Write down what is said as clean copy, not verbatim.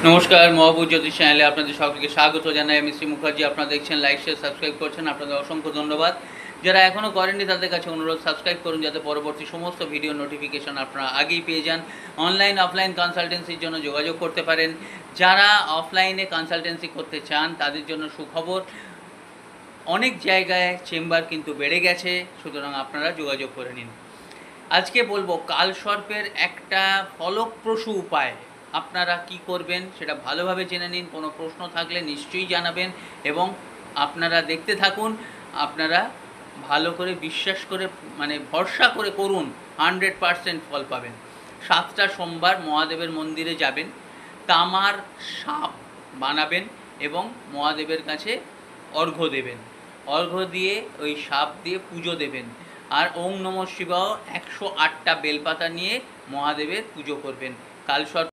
নমস্কার, মহাভূত জ্যোতিষ চ্যানেলে আপনাদের সকলকে স্বাগত জানাই। আমি শ্রী মুখার্জি। আপনারা দেখছেন, লাইক শেয়ার সাবস্ক্রাইব করছেন, আপনাদের অসংখ্য ধন্যবাদ। যারা এখনও করেননি তাদের কাছে অনুরোধ, সাবস্ক্রাইব করুন যাতে পরবর্তী সমস্ত ভিডিও নোটিফিকেশন আপনারা আগেই পেয়ে যান। অনলাইন অফলাইন কনসালটেন্সির জন্য যোগাযোগ করতে পারেন। যারা অফলাইনে কনসালটেন্সি করতে চান তাদের জন্য সুখবর, অনেক জায়গায় চেম্বার কিন্তু বেড়ে গেছে, সুতরাং আপনারা যোগাযোগ করে নিন। আজকে বলবো কালসর্পের একটা ফলপ্রসূ উপায়। আপনারা কি করবেন সেটা ভালোভাবে জেনে নিন। কোনো প্রশ্ন থাকলে নিশ্চয়ই জানাবেন এবং আপনারা দেখতে থাকুন। আপনারা ভালো করে বিশ্বাস করে ভরসা করে করুন, 100% ফল পাবেন। 7টা সোমবার মহাদেবের মন্দিরে যাবেন, তামার সাপ বানাবেন এবং মহাদেবের কাছে অর্ঘ্য দেবেন। অর্ঘ্য দিয়ে ওই সাপ দিয়ে পুজো দেবেন। আর ওং নমঃ শিবায় 108টা বেলপাতা নিয়ে মহাদেবের পুজো করবেন। কালসর্প